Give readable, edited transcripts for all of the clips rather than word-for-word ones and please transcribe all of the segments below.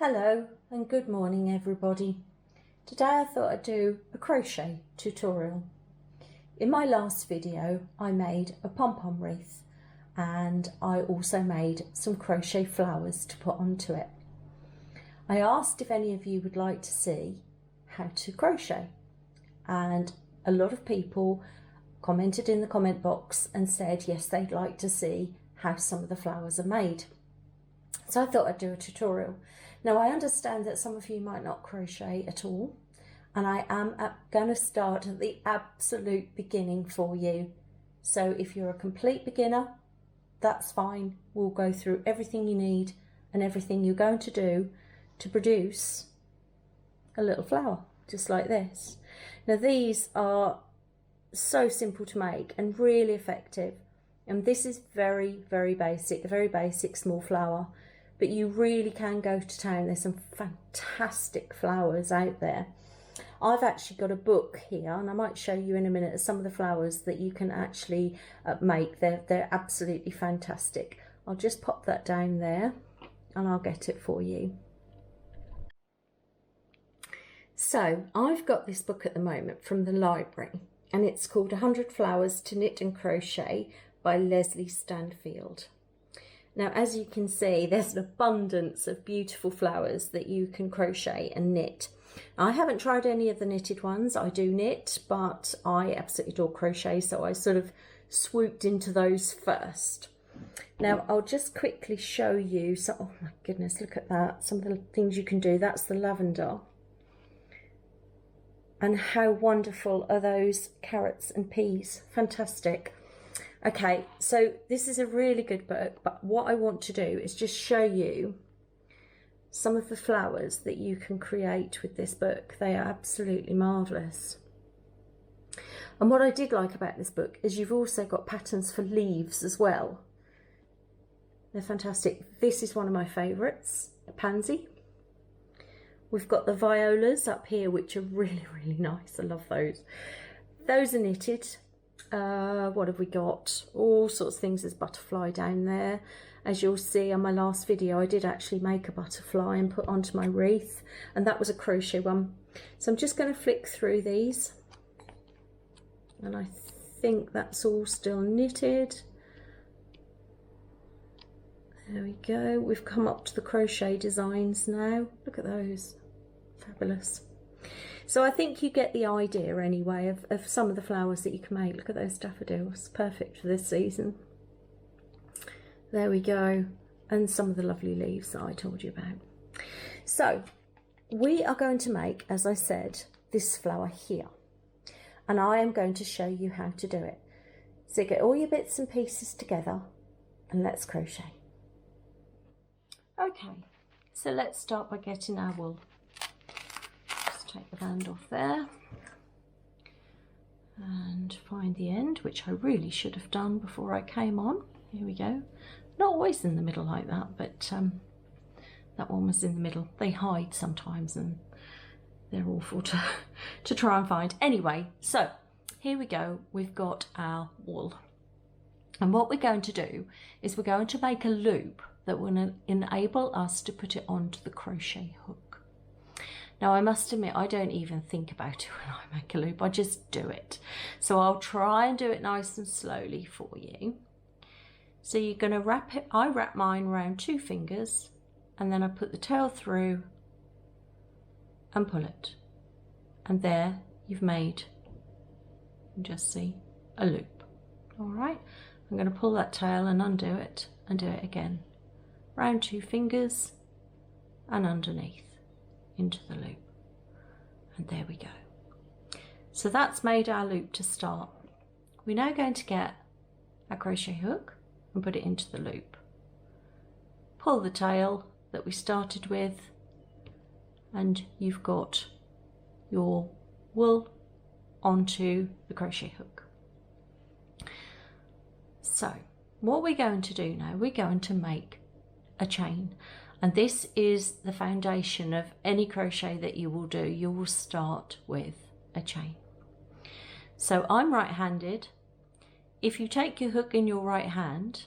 Hello and good morning everybody. Today I thought I'd do a crochet tutorial. In my last video I made a pom-pom wreath and I also made some crochet flowers to put onto it. I asked if any of you would like to see how to crochet, and a lot of people commented in the comment box and said yes, they'd like to see how some of the flowers are made. So I thought I'd do a tutorial. Now I understand that some of you might not crochet at all, and I am going to start at the absolute beginning for you. So if you're a complete beginner, that's fine. We'll go through everything you need and everything you're going to do to produce a little flower, just like this. Now these are so simple to make and really effective. And this is very, very basic, a very basic small flower. But you really can go to town. There's some fantastic flowers out there. I've actually got a book here, and I might show you in a minute some of the flowers that you can actually make. They're absolutely fantastic. I'll just pop that down there and I'll get it for you. So I've got this book at the moment from the library, and it's called 100 Flowers to Knit and Crochet by Leslie Stanfield. Now, as you can see, there's an abundance of beautiful flowers that you can crochet and knit. I haven't tried any of the knitted ones. I do knit, but I absolutely adore crochet, so I sort of swooped into those first. Now, I'll just quickly show you some. Oh my goodness, look at that. Some of the things you can do. That's the lavender. And how wonderful are those carrots and peas? Fantastic. Okay, so this is a really good book, but what I want to do is just show you some of the flowers that you can create with this book. They are absolutely marvellous. And what I did like about this book is you've also got patterns for leaves as well. They're fantastic. This is one of my favourites, a pansy. We've got the violas up here, which are really, really nice. I love those. Those are knitted. What have we got? All sorts of things. There's butterfly down there. As you'll see on my last video, I did actually make a butterfly and put onto my wreath, and that was a crochet one. So I'm just going to flick through these, and I think that's all still knitted. There we go. We've come up to the crochet designs now. Look at those. Fabulous. So I think you get the idea anyway of some of the flowers that you can make. Look at those daffodils, perfect for this season. There we go. And some of the lovely leaves that I told you about. So we are going to make, as I said, this flower here. And I am going to show you how to do it. So get all your bits and pieces together and let's crochet. Okay, so let's start by getting our wool. Take the band off there and find the end, which I really should have done before I came on. Here we go. Not always in the middle like that, but that one was in the middle. They hide sometimes and they're awful to try and find. Anyway, so here we go. We've got our wool, and what we're going to do is we're going to make a loop that will enable us to put it onto the crochet hook. Now I must admit, I don't even think about it when I make a loop, I just do it. So I'll try and do it nice and slowly for you. So you're going to wrap it, I wrap mine around 2 fingers, and then I put the tail through and pull it. And there you've made, you can just see, a loop. All right, I'm going to pull that tail and undo it and do it again. Round 2 fingers and underneath into the loop, and there we go. So that's made our loop to start. We're now going to get our crochet hook and put it into the loop. Pull the tail that we started with, and you've got your wool onto the crochet hook. So what we're going to do now, we're going to make a chain. And this is the foundation of any crochet that you will do. You will start with a chain. So I'm right-handed. If you take your hook in your right hand,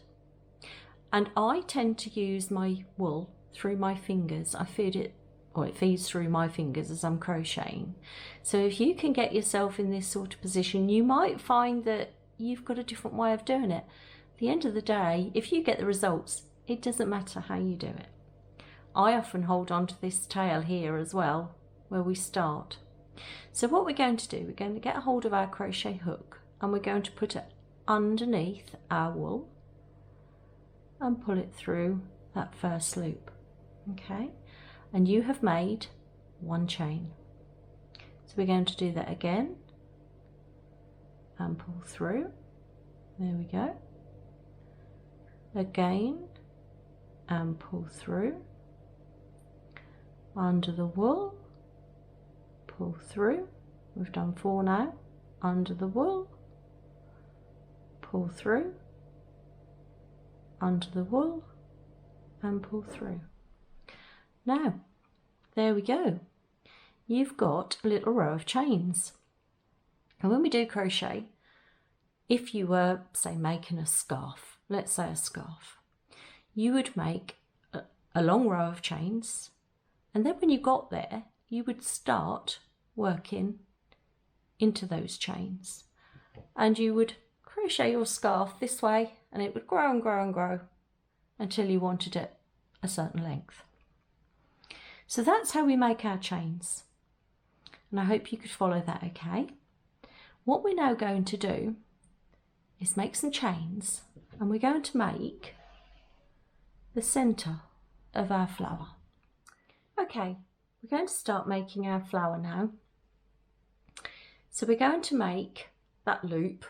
and I tend to use my wool through my fingers. I feed it, or it feeds through my fingers as I'm crocheting. So if you can get yourself in this sort of position, you might find that you've got a different way of doing it. At the end of the day, if you get the results, it doesn't matter how you do it. I often hold on to this tail here as well, where we start. So what we're going to do, we're going to get a hold of our crochet hook and we're going to put it underneath our wool and pull it through that first loop. Okay, and you have made one chain. So we're going to do that again and pull through. There we go. Again and pull through. Under the wool, pull through. We've done 4 now. Under the wool, pull through. Under the wool and pull through. Now, there we go. You've got a little row of chains. And when we do crochet, if you were, say, making a scarf, let's say a scarf, you would make a long row of chains, and then when you got there, you would start working into those chains, and you would crochet your scarf this way, and it would grow and grow and grow until you wanted it a certain length. So that's how we make our chains, and I hope you could follow that okay. What we're now going to do is make some chains, and we're going to make the centre of our flower. Okay, we're going to start making our flower now. So we're going to make that loop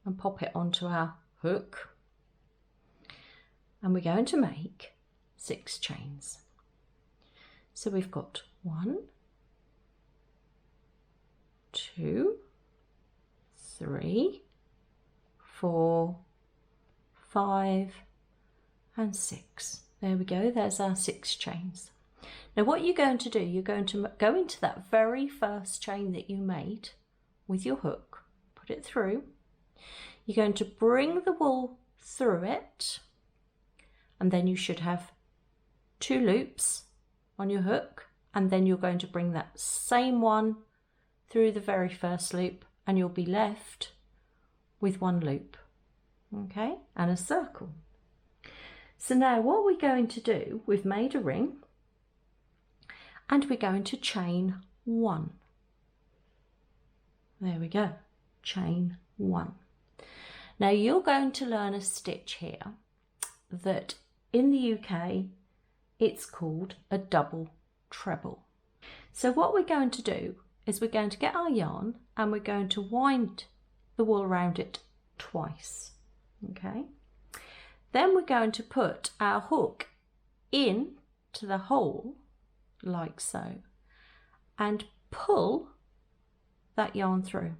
and pop it onto our hook, and we're going to make 6 chains. So we've got 1, 2, 3, 4, 5 and 6. There we go, there's our 6 chains. Now what you're going to do, you're going to go into that very first chain that you made with your hook, put it through. You're going to bring the wool through it, and then you should have 2 loops on your hook, and then you're going to bring that same one through the very first loop, and you'll be left with 1 loop, okay, and a circle. So now what we're going to do, we've made a ring, and we're going to chain 1. There we go, chain 1. Now you're going to learn a stitch here that in the UK it's called a double treble. So what we're going to do is we're going to get our yarn and we're going to wind the wool around it twice, okay? Then we're going to put our hook in to the hole like so and pull that yarn through,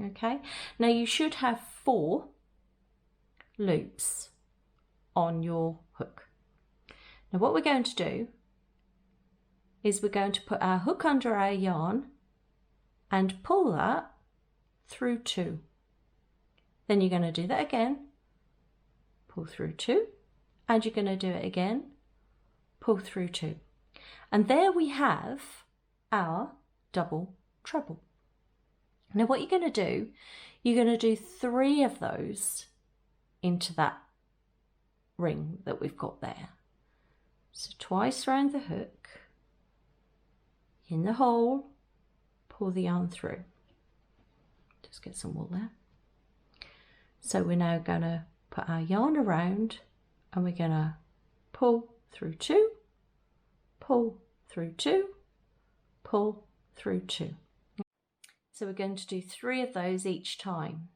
okay? Now you should have 4 loops on your hook. Now what we're going to do is we're going to put our hook under our yarn and pull that through 2. Then you're going to do that again, pull through 2, and you're going to do it again, pull through 2. And there we have our double treble. Now what you're going to do, you're going to do 3 of those into that ring that we've got there. So twice round the hook, in the hole, pull the yarn through. Just get some wool there. So we're now going to put our yarn around and we're going to pull through 2, pull through 2, pull through 2. So we're going to do 3 of those each time.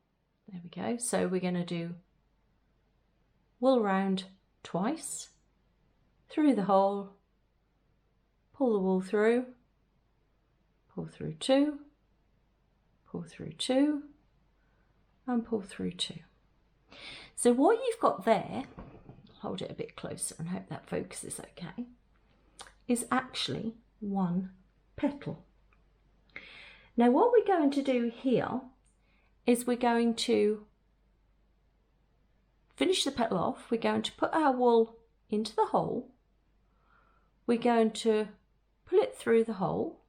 There we go. So we're going to do wool round twice, through the hole, pull the wool through, pull through 2, pull through 2, and pull through 2. So what you've got there, hold it a bit closer and hope that focuses okay, is actually 1 petal. Now what we're going to do here is we're going to finish the petal off. We're going to put our wool into the hole, we're going to pull it through the hole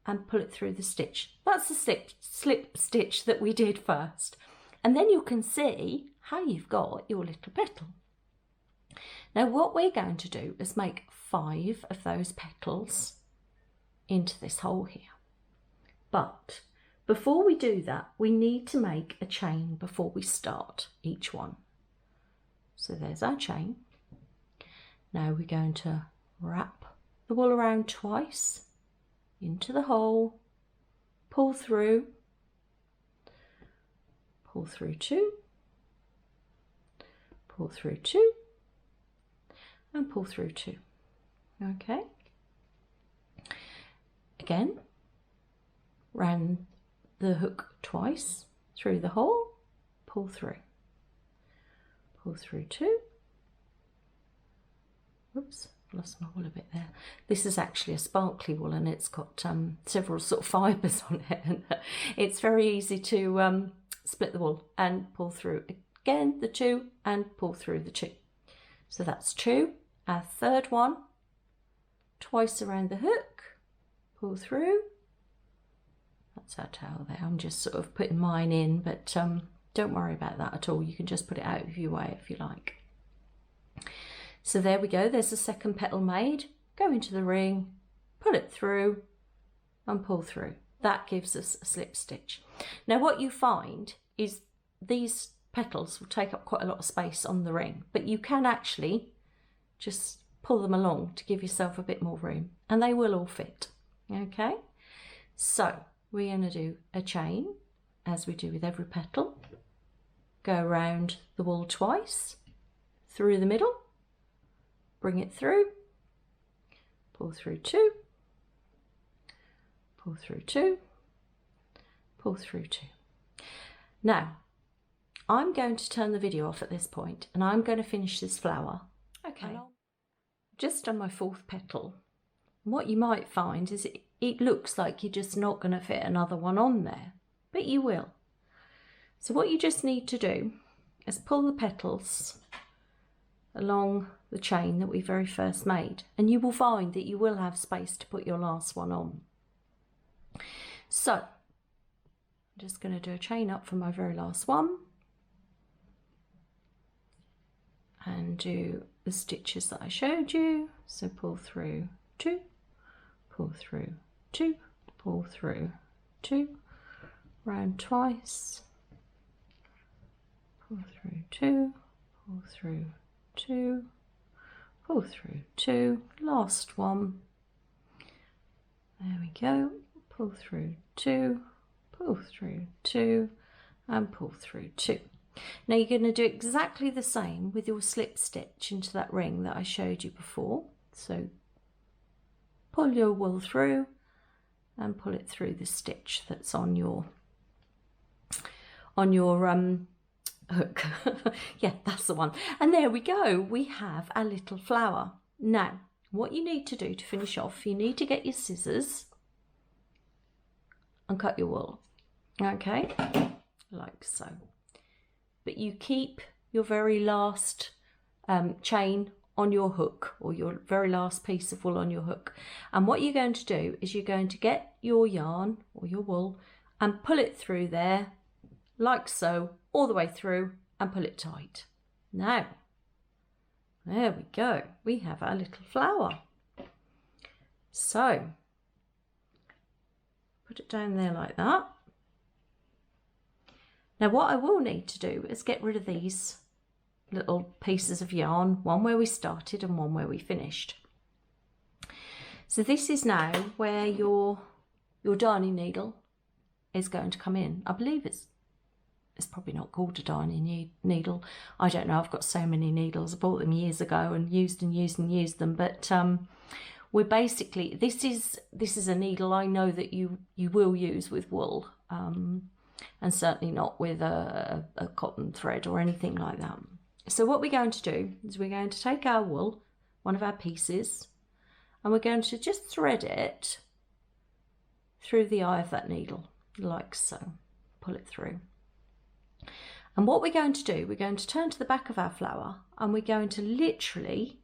and pull it through the stitch. That's the slip stitch that we did first. And then you can see how you've got your little petal. Now what we're going to do is make 5 of those petals into this hole here. But before we do that, we need to make a chain before we start each one. So there's our chain. Now we're going to wrap the wool around twice into the hole, pull through 2, pull through 2, and pull through 2. Okay. Again, round the hook twice through the hole, pull through 2. Whoops, lost my wool a bit there. This is actually a sparkly wool and it's got several sort of fibres on it, and it's very easy to split the wool and pull through again the 2 and pull through the 2. So that's 2. Our third one, twice around the hook, pull through. That's our tail there. I'm just sort of putting mine in, but don't worry about that at all. You can just put it out of your way if you like. So there we go. There's the second petal made. Go into the ring, pull it through and pull through. That gives us a slip stitch. Now what you find is these petals will take up quite a lot of space on the ring, but you can actually just pull them along to give yourself a bit more room and they will all fit. Okay, so we're going to do a chain as we do with every petal. Go around the wool twice, through the middle, bring it through, pull through 2, pull through 2, pull through 2. Now I'm going to turn the video off at this point and I'm going to finish this flower. Okay, just on my 4th petal. What you might find is it looks like you're just not going to fit another one on there, but you will. So what you just need to do is pull the petals along the chain that we very first made, and you will find that you will have space to put your last one on. So I'm just going to do a chain up for my very last one and do the stitches that I showed you. So pull through 2, pull through 2, pull through 2, round twice, pull through 2, pull through 2, pull through 2, last one, there we go, pull through 2, pull through 2 and pull through 2. Now you're going to do exactly the same with your slip stitch into that ring that I showed you before. So pull your wool through and pull it through the stitch that's on your hook. Yeah, that's the one. And there we go, we have our little flower. Now what you need to do to finish off, you need to get your scissors and cut your wool, okay, like so. But you keep your very last chain on your hook, or your very last piece of wool on your hook. And what you're going to do is you're going to get your yarn or your wool and pull it through there like so, all the way through, and pull it tight. Now there we go, we have our little flower. So put it down there like that. Now what I will need to do is get rid of these little pieces of yarn, one where we started and one where we finished. So this is now where your darning needle is going to come in. I believe it's probably not called a darning needle. I don't know, I've got so many needles. I bought them years ago and used them, but we're basically, this is a needle I know that you will use with wool. And certainly not with a cotton thread or anything like that. So what we're going to do is we're going to take our wool, one of our pieces, and we're going to just thread it through the eye of that needle, like so. Pull it through. And what we're going to do, we're going to turn to the back of our flower and we're going to literally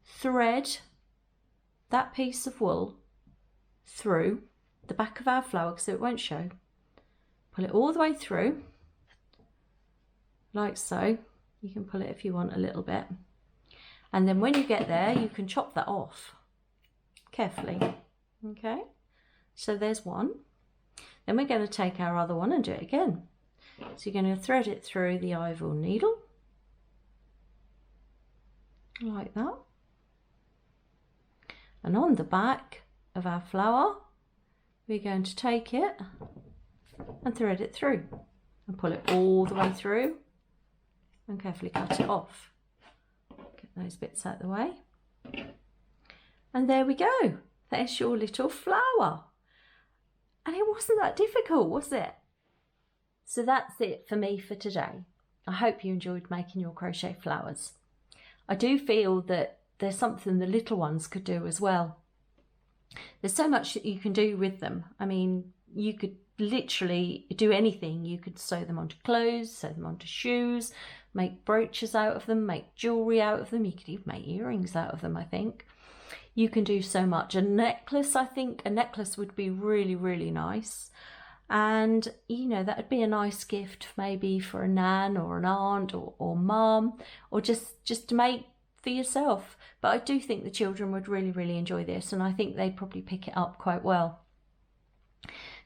thread that piece of wool through the back of our flower so it won't show. Pull it all the way through, like so. You can pull it if you want a little bit. And then when you get there, you can chop that off carefully. Okay, so there's one. Then we're going to take our other one and do it again. So you're going to thread it through the ivory needle, like that. And on the back of our flower, we're going to take it and thread it through and pull it all the way through and carefully cut it off. Get those bits out of the way. And there we go. There's your little flower. And it wasn't that difficult, was it? So that's it for me for today. I hope you enjoyed making your crochet flowers. I do feel that there's something the little ones could do as well. There's so much that you can do with them. I mean, you could literally do anything. You could sew them onto clothes, sew them onto shoes, make brooches out of them, make jewellery out of them. You could even make earrings out of them, I think. You can do so much. A necklace, I think a necklace would be really, really nice. And, you know, that would be a nice gift maybe for a nan or an aunt or mum, or just to make for yourself. But I do think the children would really, really enjoy this, and I think they'd probably pick it up quite well.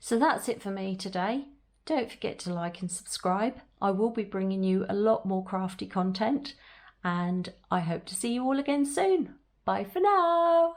So that's it for me today. Don't forget to like and subscribe. I will be bringing you a lot more crafty content, and I hope to see you all again soon. Bye for now.